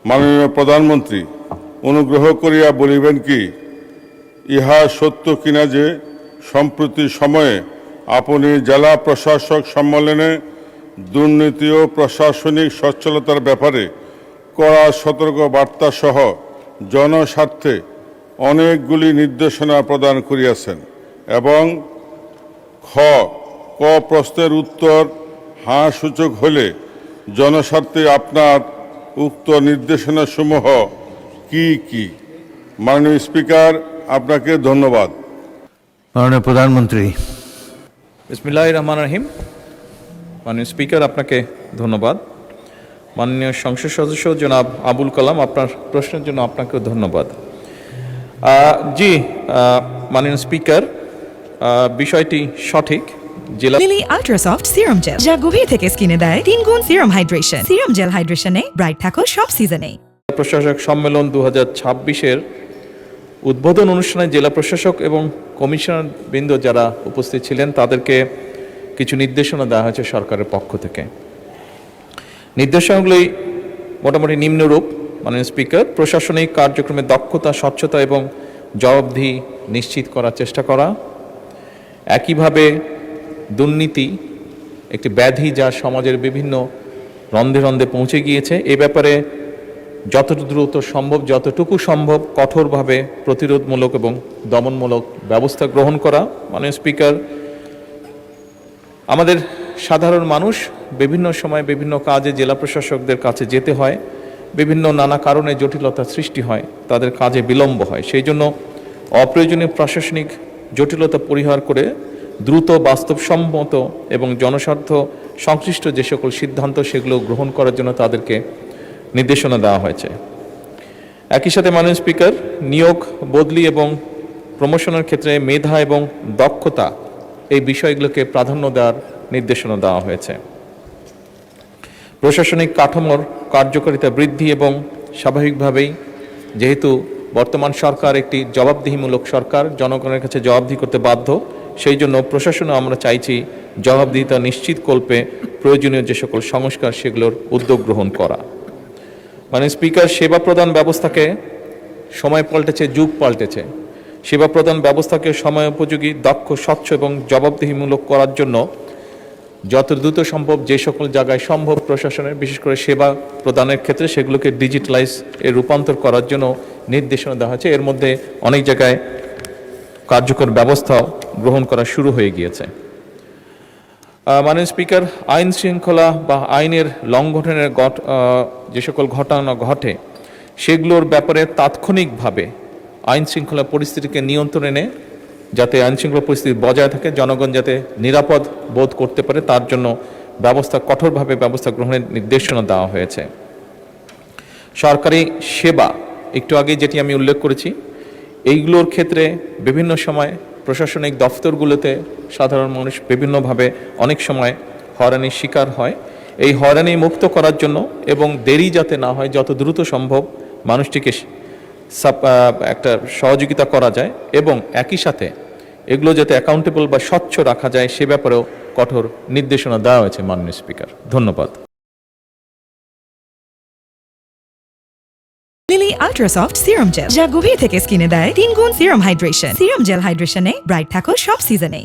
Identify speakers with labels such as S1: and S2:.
S1: মাননীয় প্রধানমন্ত্রী, অনুগ্রহ করিয়া বলিবেন কি, ইহা সত্য কিনা যে সম্প্রতি সময়ে আপনি জেলা প্রশাসক সম্মেলনে দুর্নীতি ও প্রশাসনিক সচ্ছলতার ব্যাপারে কড়া সতর্ক বার্তা সহ জনস্বার্থে অনেকগুলি নির্দেশনা প্রদান করিয়াছেন এবং ক প্রশ্নের উত্তর হাঁ সূচক হলে জনস্বার্থে আপনার উক্ত নির্দেশনাসমূহ কি কি? মাননীয় স্পিকার, আপনাকে ধন্যবাদ।
S2: মাননীয় প্রধানমন্ত্রী।
S3: বিসমিল্লাহির রহমানির রহিম। মাননীয় স্পিকার, আপনাকে ধন্যবাদ। মাননীয় সংসদ সদস্য জনাব আবুল কালাম, আপনার প্রশ্নের জন্য আপনাকেও ধন্যবাদ। মাননীয় স্পিকার, বিষয়টি সঠিক। জেলা
S4: লিলি আল্ট্রাসফট সিরাম জেল, যা গভীর থেকে স্কিনে দেয় 3 গুণ সিরাম হাইড্রেশন। সিরাম জেল হাইড্রেশনে ব্রাইট থাকো সব সিজনে।
S3: প্রশাসক সম্মেলন 2026-এর উদ্বোধন অনুষ্ঠানে জেলা প্রশাসক এবং কমিশনার বৃন্দ যারা উপস্থিত ছিলেন তাদেরকে কিছু নির্দেশনা দেওয়া হয়েছে সরকারের পক্ষ থেকে। নির্দেশনাগুলি মোটামুটি নিম্নরূপ। মাননীয় স্পিকার, প্রশাসনিক কার্যক্রমে দক্ষতা, স্বচ্ছতা এবং জবাবদিহি নিশ্চিত করার চেষ্টা করা। একইভাবে দুর্নীতি একটি ব্যাধি যা সমাজের বিভিন্ন রন্ধে রন্ধে পৌঁছে গিয়েছে, এ ব্যাপারে যত দ্রুত সম্ভব, যতটুকু সম্ভব কঠোরভাবে প্রতিরোধমূলক এবং দমনমূলক ব্যবস্থা গ্রহণ করা। মাননীয় স্পিকার, আমাদের সাধারণ মানুষ বিভিন্ন সময় বিভিন্ন কাজে জেলা প্রশাসকদের কাছে যেতে হয়, বিভিন্ন নানা কারণে জটিলতা সৃষ্টি হয়, তাদের কাজে বিলম্ব হয়। সেই জন্য অপ্রয়োজনীয় প্রশাসনিক জটিলতা পরিহার করে দ্রুত, বাস্তবসম্মত এবং জনস্বার্থ সংশ্লিষ্ট যে সকল সিদ্ধান্ত সেগুলো গ্রহণ করার জন্য তাদেরকে নির্দেশনা দেওয়া হয়েছে। একই সাথে মাননীয় স্পিকার, নিয়োগ, বদলি এবং প্রমোশনের ক্ষেত্রে মেধা এবং দক্ষতা এই বিষয়গুলোকে প্রাধান্য দেওয়ার নির্দেশনা দেওয়া হয়েছে। প্রশাসনিক কাঠামোর কার্যকারিতা বৃদ্ধি এবং স্বাভাবিকভাবেই যেহেতু বর্তমান সরকার একটি জবাবদিহিমূলক সরকার, জনগণের কাছে জবাবদিহি করতে বাধ্য, সেই জন্য প্রশাসনে আমরা চাইছি জবাবদিহিতা নিশ্চিতকল্পে প্রয়োজনীয় যে সকল সংস্কার সেগুলোর উদ্যোগ গ্রহণ করা। মানে স্পিকার, সেবা প্রদান ব্যবস্থাকে সময় পাল্টেছে, যুগ পাল্টেছে। সেবা প্রদান ব্যবস্থাকে সময় উপযোগী, দক্ষ, স্বচ্ছ এবং জবাবদিহিমূলক করার জন্য যত দ্রুত সম্ভব যে সকল জায়গায় সম্ভব প্রশাসনের, বিশেষ করে সেবা প্রদানের ক্ষেত্রে সেগুলোকে ডিজিটালাইজ রূপান্তর করার জন্য নির্দেশনা দেওয়া হয়েছে। এর মধ্যে অনেক জায়গায় কার্যকর ব্যবস্থাও গ্রহণ করা শুরু হয়ে গিয়েছে। মাননীয় স্পিকার, আইন শৃঙ্খলা বা আইনের লঙ্ঘনের যে সকল ঘটনা ঘটে সেগুলোর ব্যাপারে তাৎক্ষণিকভাবে আইন শৃঙ্খলা পরিস্থিতিকে নিয়ন্ত্রণে এনে যাতে আইন শৃঙ্খলা পরিস্থিতি বজায় থাকে, জনগণ যাতে নিরাপদ বোধ করতে পারে তার জন্য কঠোরভাবে ব্যবস্থা গ্রহণের নির্দেশনা দেওয়া হয়েছে। সরকারি সেবা, একটু আগে যেটি আমি উল্লেখ করেছি, এইগুলোর ক্ষেত্রে বিভিন্ন সময় প্রশাসনিক দফতরগুলোতে সাধারণ মানুষ বিভিন্নভাবে অনেক সময় হয়রানির শিকার হয়। এই হয়রানি মুক্ত করার জন্য এবং দেরি যাতে না হয়, যত দ্রুত সম্ভব মানুষটিকে একটা সহযোগিতা করা যায় এবং একই সাথে এগুলো যাতে অ্যাকাউন্টেবল বা স্বচ্ছ রাখা যায় সে ব্যাপারেও কঠোর নির্দেশনা দেওয়া হয়েছে। মাননীয় স্পিকার, ধন্যবাদ।
S4: লিলি আল্ট্রাসফট সিরাম জেল, যা গভীর থেকে স্কিনে দেয় 3 গুণ সিরাম হাইড্রেশন। সিরাম জেল হাইড্রেশনে ব্রাইট থাকো সব সিজনে।